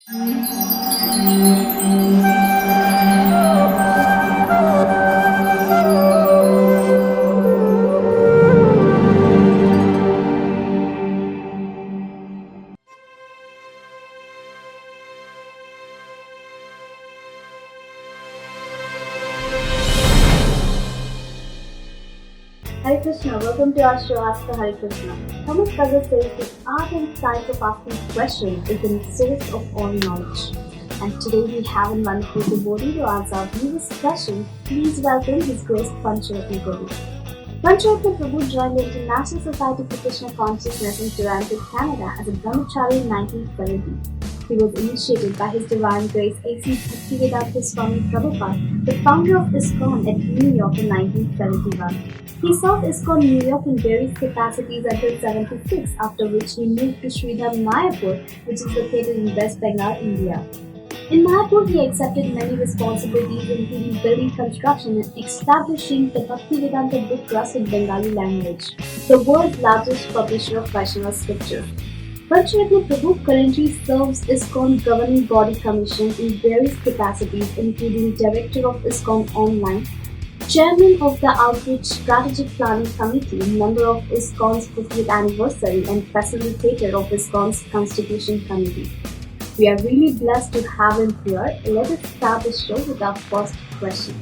Hare Krishna, welcome to our show Ask Hare Krishna. Thomas Kaga says the art and science of asking questions is the source of all knowledge. And today we have in wonderful devotee to answer our viewers' questions. Please welcome His Grace Pancharatna Prabhu. Pancharatna Prabhu joined the International Society for Krishna Consciousness in Toronto, Canada as a Brahmacari in 1970. He was initiated by His Divine Grace A.C. Bhaktivedanta Swami Prabhupada, the founder of ISKCON at New York in 1971. He served ISKCON New York in various capacities until 76, after which he moved to Sri Mayapur, which is located in West Bengal, India. In Mayapur, he accepted many responsibilities including building construction and establishing the Bhaktivedanta Book Trust in Bengali language, the world's largest publisher of Vaishnava scripture. Pancharatna Prabhu currently serves ISKCON Governing Body Commission in various capacities including Director of ISKCON Online, Chairman of the Outreach Strategic Planning Committee, member of ISKCON's 50th anniversary and facilitator of ISKCON's Constitution Committee. We are really blessed to have him here. Let us start the show with our first question.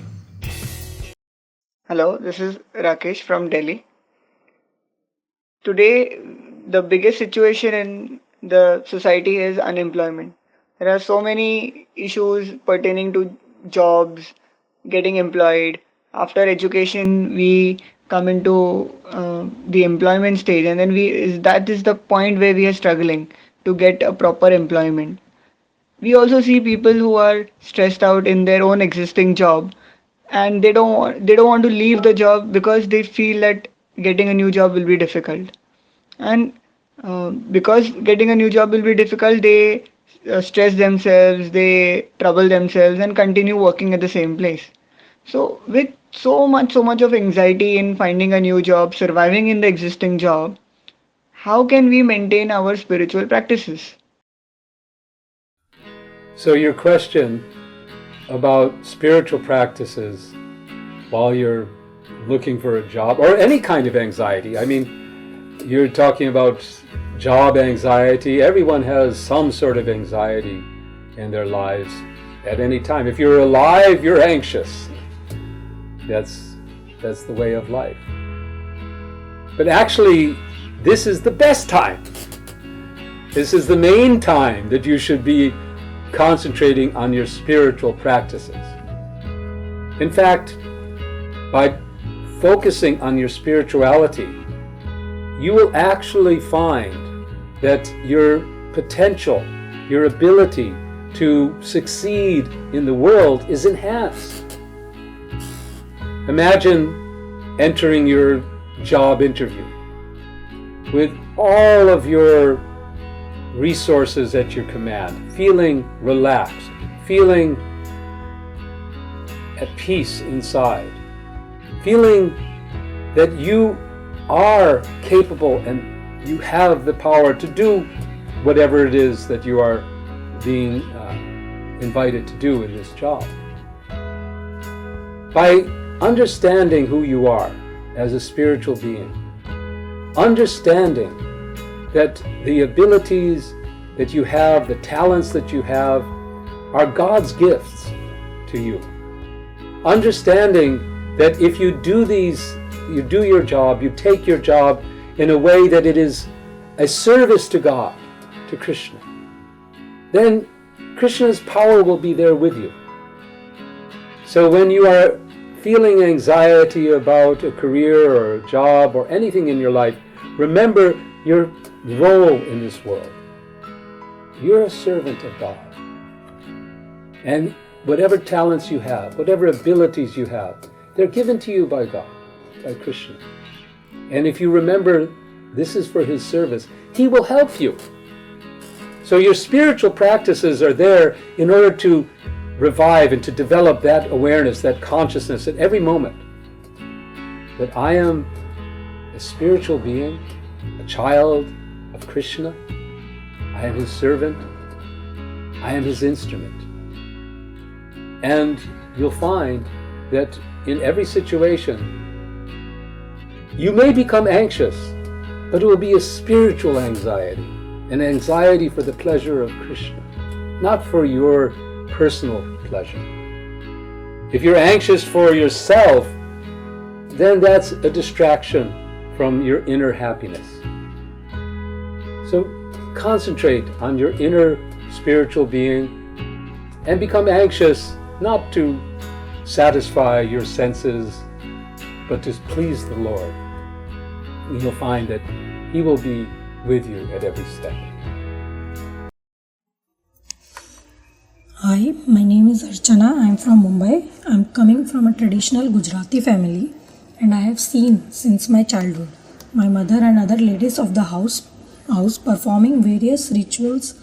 Hello, this is Rakesh from Delhi. Today, the biggest situation in the society is unemployment. There are so many issues pertaining to jobs, getting employed. After education, we come into the employment stage, and then that is the point where we are struggling to get a proper employment. We also see people who are stressed out in their own existing job, and they don't want to leave the job because they feel that getting a new job will be difficult. And because getting a new job will be difficult, they stress themselves, they trouble themselves, and continue working at the same place. So with so much of anxiety in finding a new job, surviving in the existing job, how can we maintain our spiritual practices? So your question about spiritual practices while you're looking for a job, or any kind of anxiety, I mean, you're talking about job anxiety. Everyone has some sort of anxiety in their lives at any time. If you're alive, you're anxious. That's the way of life. But actually, this is the best time. This is the main time that you should be concentrating on your spiritual practices. In fact, by focusing on your spirituality, you will actually find that your potential, your ability to succeed in the world is enhanced. Imagine entering your job interview with all of your resources at your command, feeling relaxed, feeling at peace inside, feeling that you are capable and you have the power to do whatever it is that you are being invited to do in this job. By understanding who you are as a spiritual being, understanding that the abilities that you have, the talents that you have, are God's gifts to you. Understanding that if you do your job, you take your job in a way that it is a service to God, to Krishna, then Krishna's power will be there with you. So when you are feeling anxiety about a career or a job or anything in your life, remember your role in this world. You're a servant of God. And whatever talents you have, whatever abilities you have, they're given to you by God, by Krishna. And if you remember this is for His service, He will help you. So your spiritual practices are there in order to revive and to develop that awareness, that consciousness at every moment that I am a spiritual being, a child of Krishna. I am His servant. I am his instrument. And you'll find that in every situation, you may become anxious, but it will be a spiritual anxiety, an anxiety for the pleasure of Krishna, not for your personal pleasure. If you're anxious for yourself, then that's a distraction from your inner happiness. So concentrate on your inner spiritual being and become anxious not to satisfy your senses, but to please the Lord. And you'll find that He will be with you at every step. Hi, my name is Archana. I am from Mumbai. I am coming from a traditional Gujarati family, and I have seen since my childhood my mother and other ladies of the house performing various rituals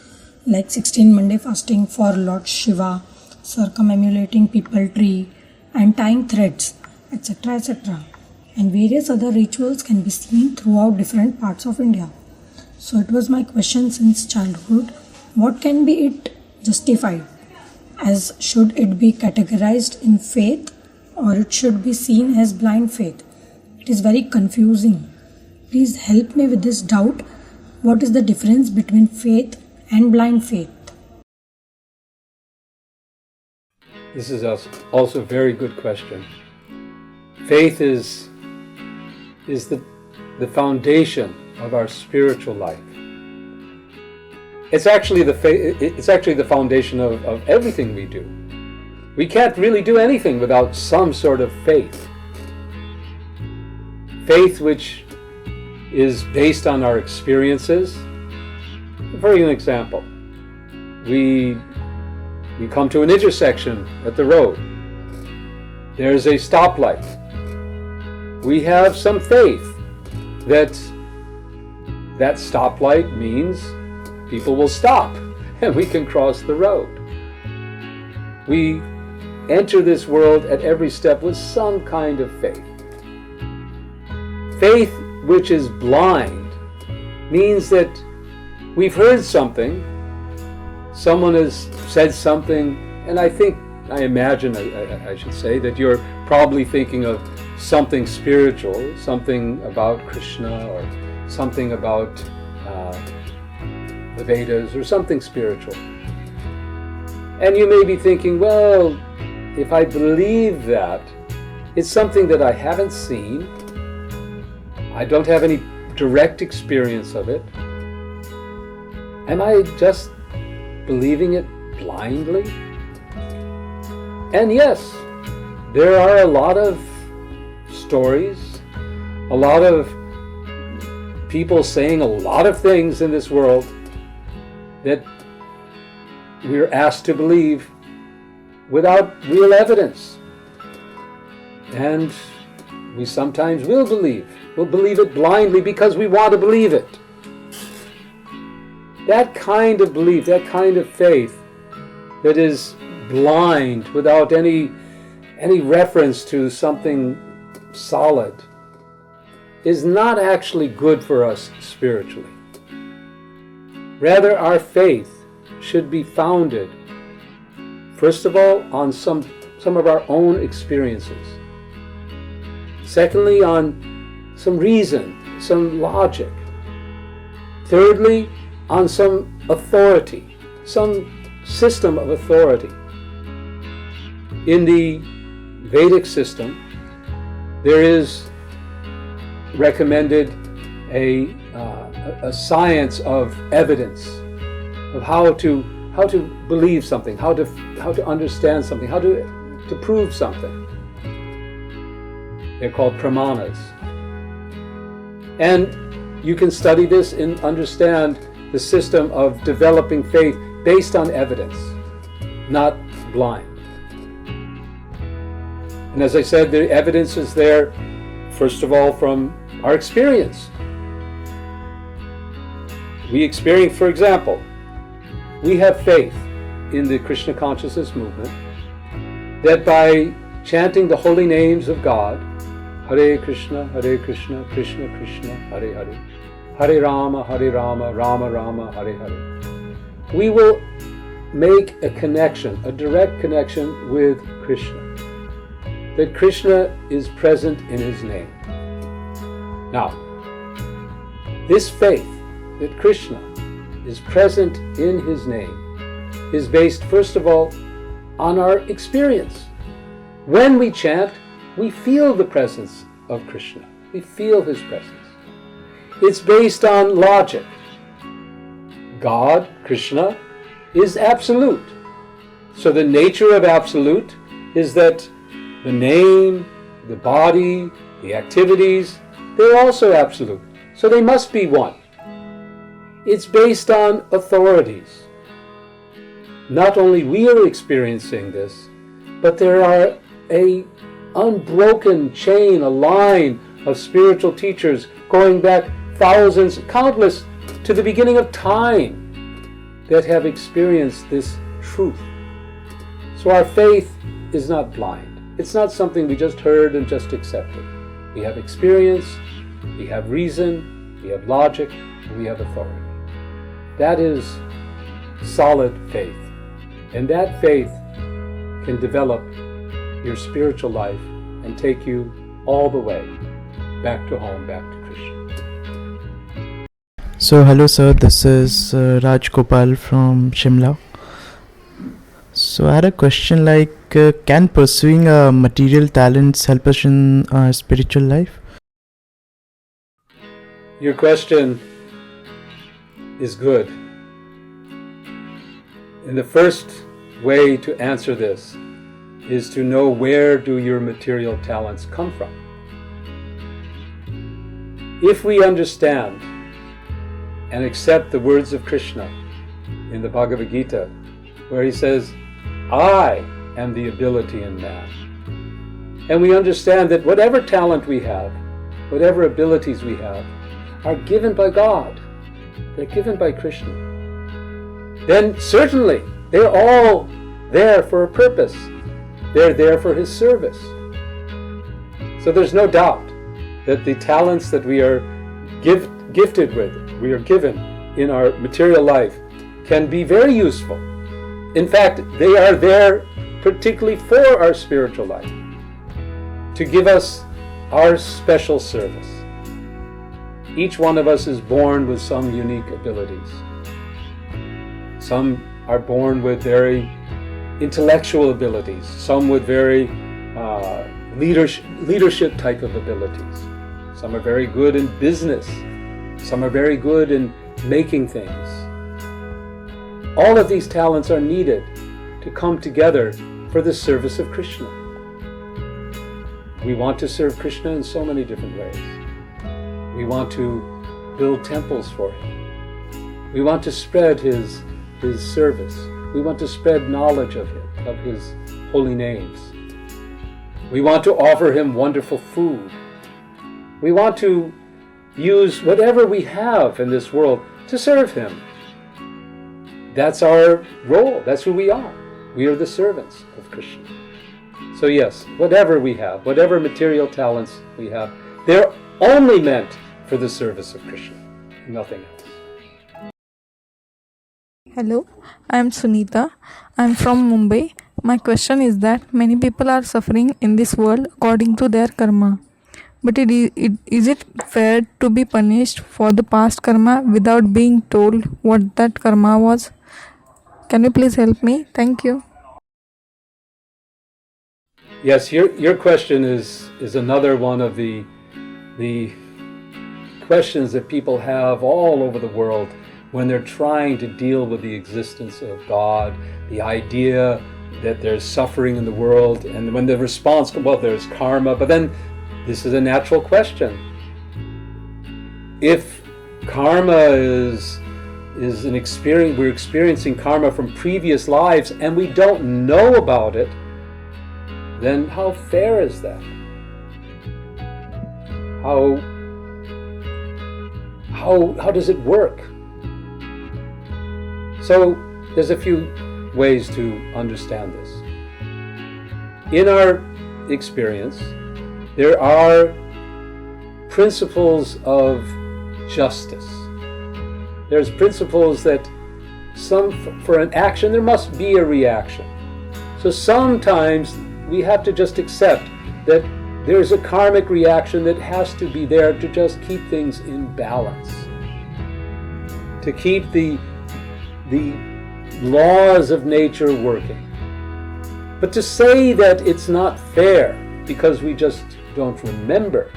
like 16 Monday fasting for Lord Shiva, circumambulating peepal tree and tying threads, etc. etc. And various other rituals can be seen throughout different parts of India. So it was my question since childhood, what can be it justified? As should it be categorized in faith or it should be seen as blind faith? It is very confusing. Please help me with this doubt. What is the difference between faith and blind faith? This is also a very good question. Faith is the foundation of our spiritual life. It's actually the foundation of everything we do. We can't really do anything without some sort of faith. Faith which is based on our experiences. For an example, we come to an intersection at the road. There's a stoplight. We have some faith that stoplight means people will stop and we can cross the road. We enter this world at every step with some kind of faith. Faith which is blind means that we've heard something, someone has said something, and I imagine that you're probably thinking of something spiritual, something about Krishna or something about the Vedas or something spiritual. And you may be thinking, well, if I believe that, it's something that I haven't seen, I don't have any direct experience of it. Am I just believing it blindly? And yes, there are a lot of stories, a lot of people saying a lot of things in this world that we're asked to believe without real evidence. And we sometimes will believe. We'll believe it blindly because we want to believe it. That kind of belief, that kind of faith that is blind without any reference to something solid is not actually good for us spiritually. Rather, our faith should be founded, first of all, on some of our own experiences. Secondly, on some reason, some logic. Thirdly, on some authority, some system of authority. In the Vedic system, there is recommended a science of evidence, of how to believe something, how to understand something, how to prove something. They're called pramanas. And you can study this and understand the system of developing faith based on evidence, not blind. And as I said, the evidence is there, first of all, from our experience. We experience, for example, we have faith in the Krishna Consciousness movement that by chanting the holy names of God, Hare Krsna, Krishna Krishna, Hare Hare, Hare Rama, Rama Rama, Hare Hare, we will make a connection, a direct connection with Krishna. That Krishna is present in his name. Now, this faith that Krishna is present in his name is based, first of all, on our experience. When we chant, we feel the presence of Krishna. We feel his presence. It's based on logic. God, Krishna, is absolute. So the nature of absolute is that the name, the body, the activities, they're also absolute. So they must be one. It's based on authorities. Not only we are experiencing this, but there are an unbroken chain, a line of spiritual teachers going back thousands, countless, to the beginning of time that have experienced this truth. So our faith is not blind. It's not something we just heard and just accepted. We have experience, we have reason, we have logic, and we have authority. That is solid faith. And that faith can develop your spiritual life and take you all the way back to home, back to Krishna. So hello sir, this is Rajgopal from Shimla. So I had a question like, can pursuing material talents help us in our spiritual life? Your question is good. And the first way to answer this is to know, where do your material talents come from? If we understand and accept the words of Krishna in the Bhagavad Gita, where he says, I am the ability in man. And we understand that whatever talent we have, whatever abilities we have, are given by God. They're given by Krishna. Then certainly they're all there for a purpose. They're there for his service. So there's no doubt that the talents that we are gifted with, we are given in our material life, can be very useful. In fact, they are there particularly for our spiritual life, to give us our special service. Each one of us is born with some unique abilities. Some are born with very intellectual abilities, some with very leadership type of abilities. Some are very good in business, some are very good in making things. All of these talents are needed to come together for the service of Krishna. We want to serve Krishna in so many different ways. We want to build temples for him. We want to spread his service. We want to spread knowledge of him, of his holy names. We want to offer him wonderful food. We want to use whatever we have in this world to serve him. That's our role. That's who we are. We are the servants of Krishna. So yes, whatever we have, whatever material talents we have, they're only meant for the service of Krishna, nothing else. Hello, I am Sunita. I am from Mumbai. My question is that many people are suffering in this world according to their karma. But is it fair to be punished for the past karma without being told what that karma was? Can you please help me? Thank you. Yes, your question is another one of the questions that people have all over the world when they're trying to deal with the existence of God, the idea that there's suffering in the world, and when the response, well, there's karma, but then this is a natural question. If karma is an experience, we're experiencing karma from previous lives and we don't know about it, then how fair is that? How does it work? So there's a few ways to understand this. In our experience, there are principles of justice. There's principles that for an action, there must be a reaction. So sometimes we have to just accept that there's a karmic reaction that has to be there to just keep things in balance, to keep the laws of nature working. But to say that it's not fair because we just don't remember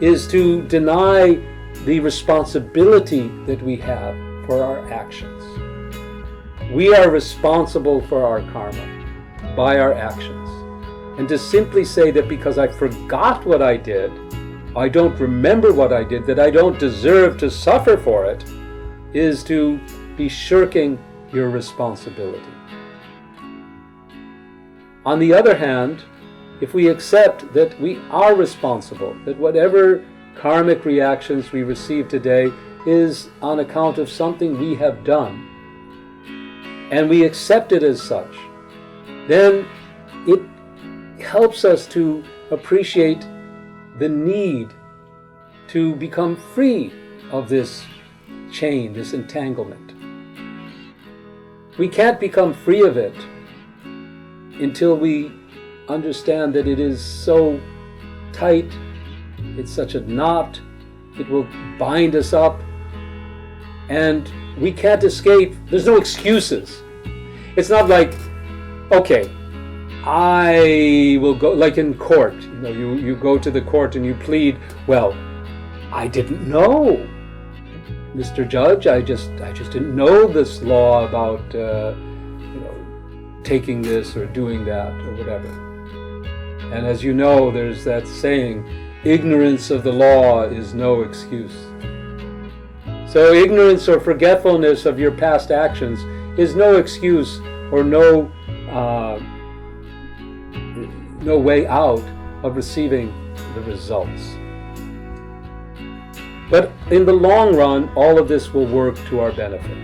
is to deny the responsibility that we have for our actions. We are responsible for our karma by our actions. And to simply say that because I forgot what I did, I don't remember what I did, that I don't deserve to suffer for it, is to be shirking your responsibility. On the other hand, if we accept that we are responsible, that whatever karmic reactions we receive today is on account of something we have done, and we accept it as such, then it helps us to appreciate the need to become free of this chain, this entanglement. We can't become free of it until we understand that it is so tight, it's such a knot, it will bind us up, and we can't escape. There's no excuses. It's not like, okay, I will go, like in court, you go to the court and you plead, well, I didn't know, Mr. Judge, I just didn't know this law about taking this or doing that or whatever. And as you know, there's that saying, ignorance of the law is no excuse. So ignorance or forgetfulness of your past actions is no excuse or no way out of receiving the results. But in the long run, all of this will work to our benefit.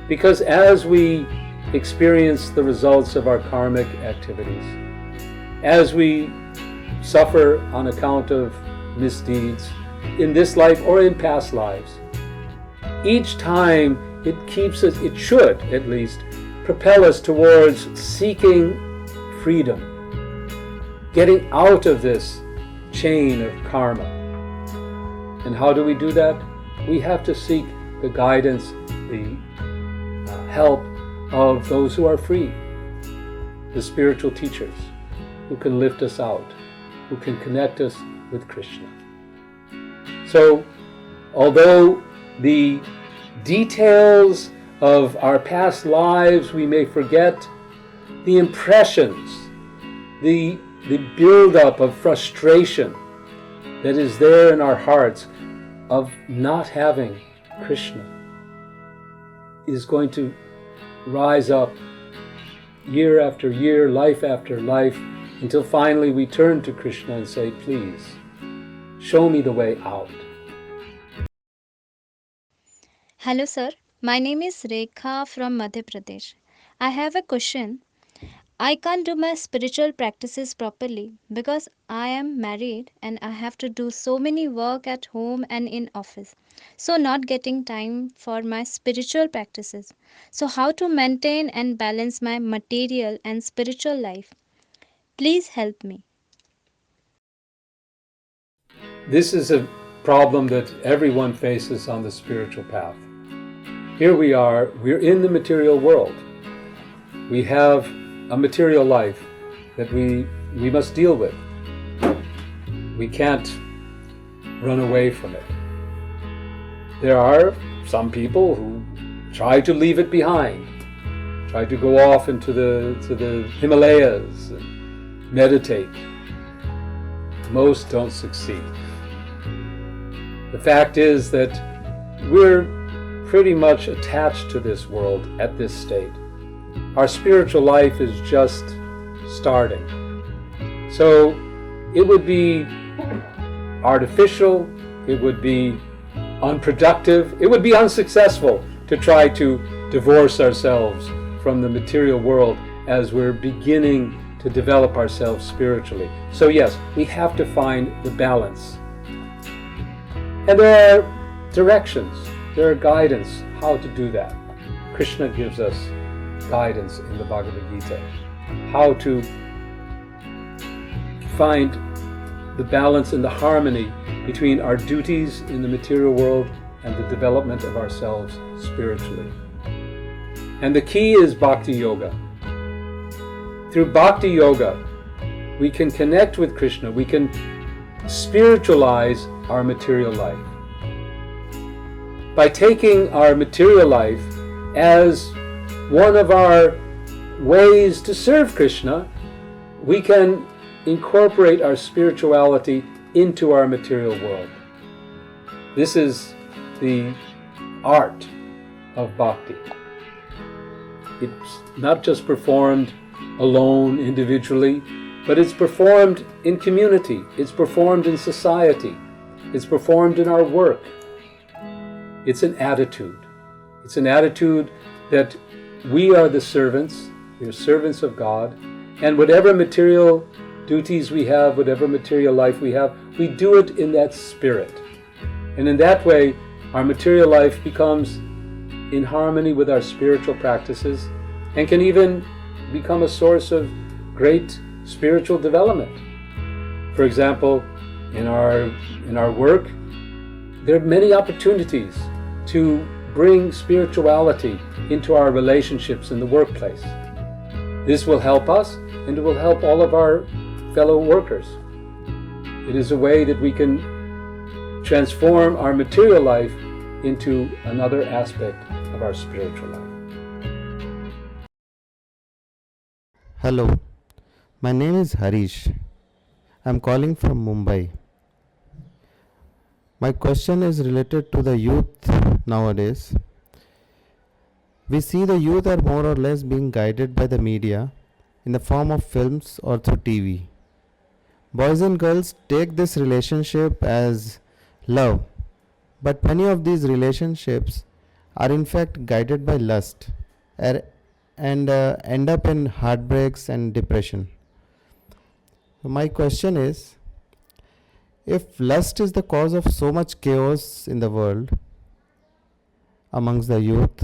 Because as we experience the results of our karmic activities, as we suffer on account of misdeeds in this life or in past lives, each time it keeps us, it should at least, propel us towards seeking freedom, getting out of this chain of karma. And how do we do that? We have to seek the guidance, the help of those who are free, the spiritual teachers who can lift us out, who can connect us with Krishna. So, although the details of our past lives we may forget, the impressions, the build-up of frustration that is there in our hearts of not having Krishna is going to rise up year after year, life after life, until finally we turn to Krishna and say, please, show me the way out. Hello sir, my name is Rekha from Madhya Pradesh. I have a question. I can't do my spiritual practices properly because I am married and I have to do so many work at home and in office. So not getting time for my spiritual practices. So how to maintain and balance my material and spiritual life? Please help me. This is a problem that everyone faces on the spiritual path. Here we are, we're in the material world. We have a material life that we must deal with. We can't run away from it. There are some people who try to leave it behind, try to go off into the Himalayas and meditate. Most don't succeed. The fact is that we're pretty much attached to this world at this state. Our spiritual life is just starting. So it would be artificial, it would be unproductive, it would be unsuccessful to try to divorce ourselves from the material world as we're beginning to develop ourselves spiritually. So yes, we have to find the balance. And there are directions there are guidance how to do that. Krishna gives us guidance in the Bhagavad Gita, how to find the balance and the harmony between our duties in the material world and the development of ourselves spiritually. And the key is Bhakti Yoga. Through Bhakti Yoga, we can connect with Krishna, we can spiritualize our material life. By taking our material life as one of our ways to serve Krishna, we can incorporate our spirituality into our material world. This is the art of bhakti. It's not just performed alone, individually, but it's performed in community, it's performed in society, it's performed in our work. It's an attitude. It's an attitude that we are the servants, we are servants of God, and whatever material duties we have, whatever material life we have, we do it in that spirit. And in that way, our material life becomes in harmony with our spiritual practices and can even become a source of great spiritual development. For example, in our work, there are many opportunities to bring spirituality into our relationships in the workplace. This will help us, and it will help all of our fellow workers. It is a way that we can transform our material life into another aspect of our spiritual life. Hello, my name is Harish. I'm calling from Mumbai. My question is related to the youth nowadays. We see the youth are more or less being guided by the media in the form of films or through TV. Boys and girls take this relationship as love, but many of these relationships are in fact guided by lust and end up in heartbreaks and depression. My question is, if lust is the cause of so much chaos in the world amongst the youth,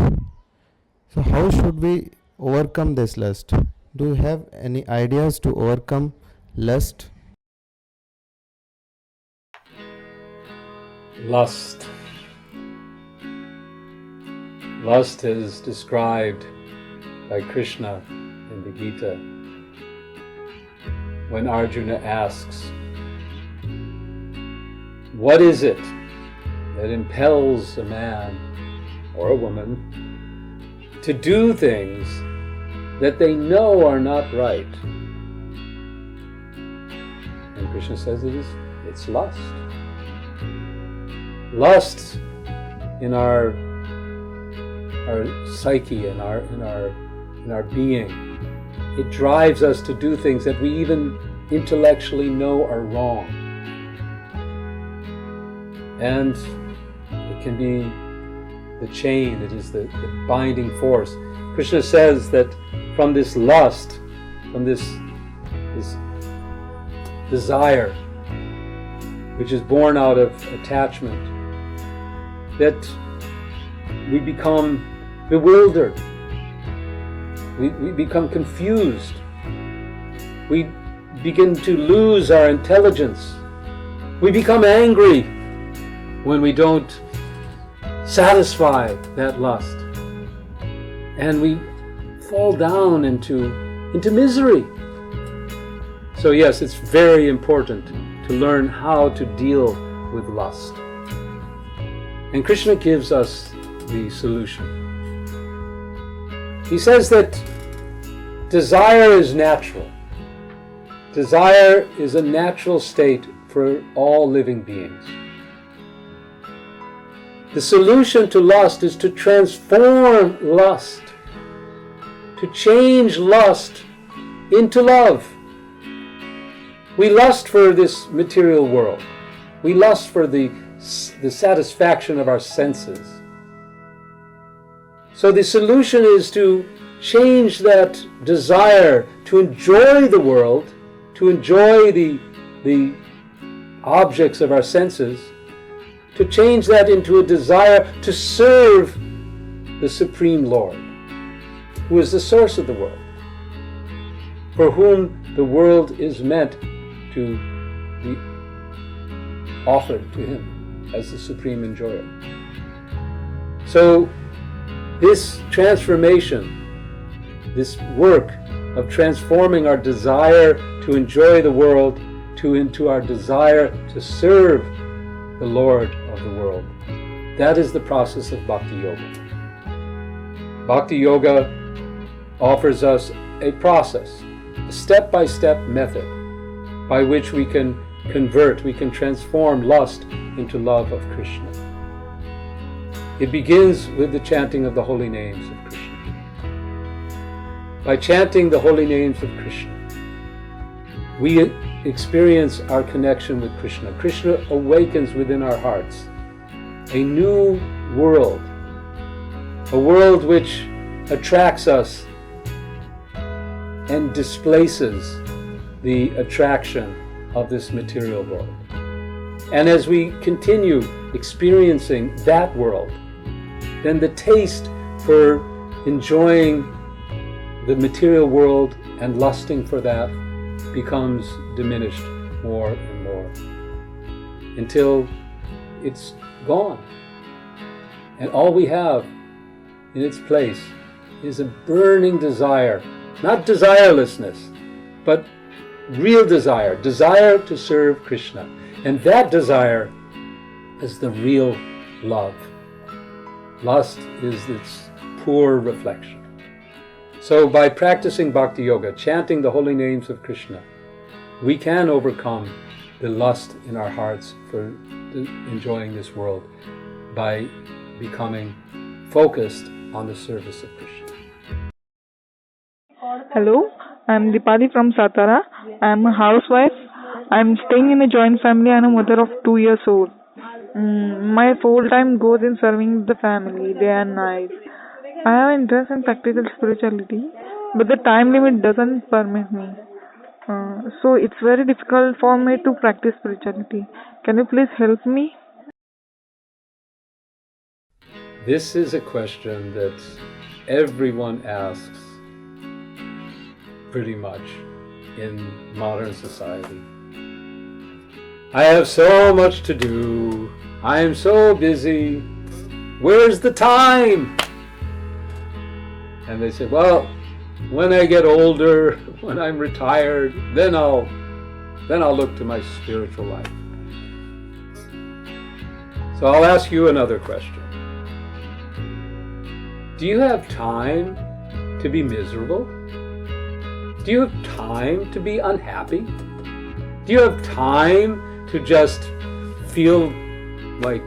so how should we overcome this lust? Do you have any ideas to overcome lust? Lust. Lust is described by Krishna in the Gita when Arjuna asks, what is it that impels a man or a woman to do things that they know are not right? And Krishna says it's lust. Lust in our psyche, in our being. It drives us to do things that we even intellectually know are wrong. And it can be the chain, it is the binding force. Krishna says that from this lust, from this desire, which is born out of attachment, that we become bewildered, we become confused, we begin to lose our intelligence, we become angry when we don't satisfy that lust, and we fall down into misery. So yes, it's very important to learn how to deal with lust. And Krishna gives us the solution. He says that desire is natural. Desire is a natural state for all living beings. The solution to lust is to transform lust, to change lust into love. We lust for this material world. We lust for the satisfaction of our senses. So the solution is to change that desire to enjoy the world, to enjoy the objects of our senses, to change that into a desire to serve the Supreme Lord, who is the source of the world, for whom the world is meant to be offered to Him as the Supreme Enjoyer. So this transformation, this work of transforming our desire to enjoy the world into our desire to serve the Lord of the world, that is the process of Bhakti Yoga. Bhakti Yoga offers us a process, a step-by-step method by which we can convert, we can transform lust into love of Krishna. It begins with the chanting of the holy names of Krishna. By chanting the holy names of Krishna, we experience our connection with Krishna. Krishna awakens within our hearts a new world, a world which attracts us and displaces the attraction of this material world. And as we continue experiencing that world, then the taste for enjoying the material world and lusting for that becomes diminished more and more until it's gone. And all we have in its place is a burning desire, not desirelessness, but real desire to serve Krishna. And that desire is the real love. Lust is its poor reflection. So by practicing Bhakti Yoga, chanting the holy names of Krishna, we can overcome the lust in our hearts for enjoying this world by becoming focused on the service of Krishna. Hello, I'm Dipali from Satara. I'm a housewife. I'm staying in a joint family and a mother of 2 years old. My full time goes in serving the family day and night. I have interest in practical spirituality, but the time limit doesn't permit me. So it's very difficult for me to practice spirituality. Can you please help me? This is a question that everyone asks pretty much in modern society. I have so much to do. I am so busy. Where's the time? And they say, well, when I get older, when I'm retired, then I'll look to my spiritual life. So I'll ask you another question. Do you have time to be miserable? Do you have time to be unhappy? Do you have time to just feel like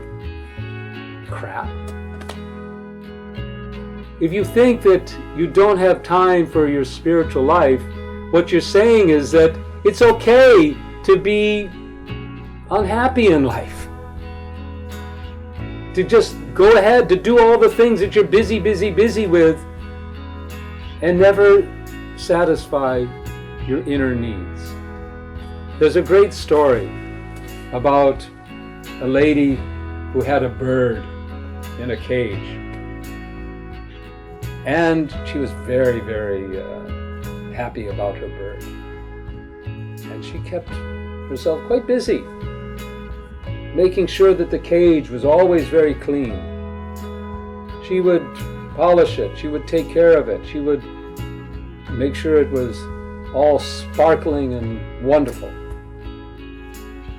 crap? If you think that you don't have time for your spiritual life, what you're saying is that it's okay to be unhappy in life. To just go ahead to do all the things that you're busy with and never satisfy your inner needs. There's a great story about a lady who had a bird in a cage. And she was very, very happy about her bird. And she kept herself quite busy, making sure that the cage was always very clean. She would polish it, she would take care of it, she would make sure it was all sparkling and wonderful.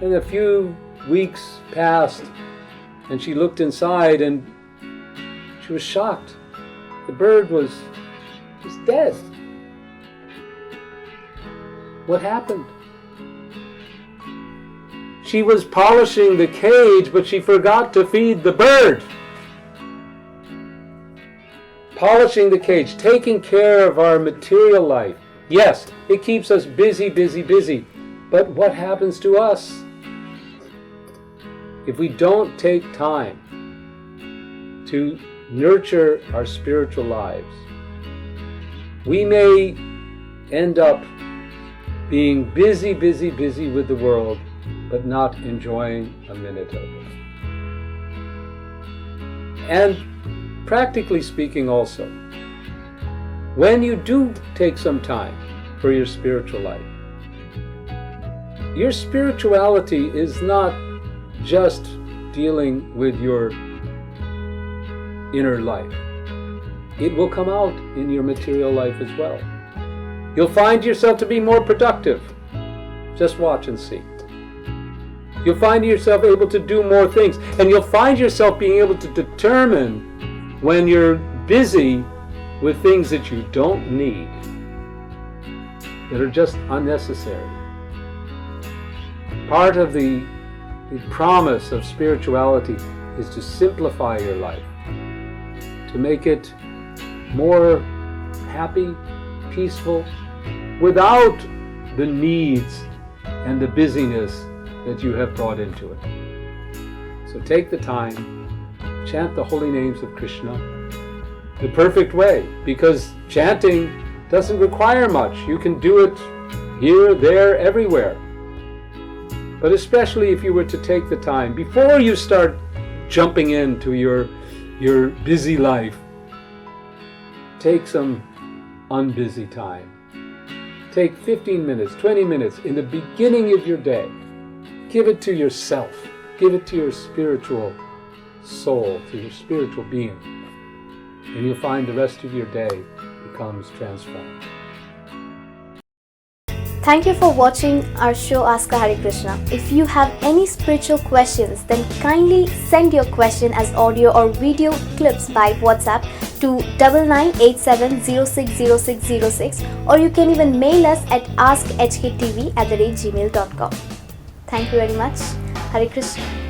And a few weeks passed, and she looked inside and she was shocked. The bird was dead. What happened? She was polishing the cage, but she forgot to feed the bird. Polishing the cage, taking care of our material life. Yes, it keeps us busy. But what happens to us? If we don't take time to nurture our spiritual lives, we may end up being busy with the world, but not enjoying a minute of it. And practically speaking also, when you do take some time for your spiritual life, your spirituality is not just dealing with your inner life. It will come out in your material life as well. You'll find yourself to be more productive. Just watch and see. You'll find yourself able to do more things, and you'll find yourself being able to determine when you're busy with things that you don't need, that are just unnecessary. Part of the promise of spirituality is to simplify your life, to make it more happy, peaceful, without the needs and the busyness that you have brought into it. So take the time, chant the holy names of Krishna the perfect way, because chanting doesn't require much. You can do it here, there, everywhere. But especially if you were to take the time, before you start jumping into your busy life, take some unbusy time. Take 15 minutes, 20 minutes in the beginning of your day. Give it to yourself. Give it to your spiritual soul, to your spiritual being. And you'll find the rest of your day becomes transformed. Thank you for watching our show Ask Hare Krishna. If you have any spiritual questions, then kindly send your question as audio or video clips by WhatsApp to 9987060606, or you can even mail us at askhktv@gmail.com. Thank you very much. Hare Krishna.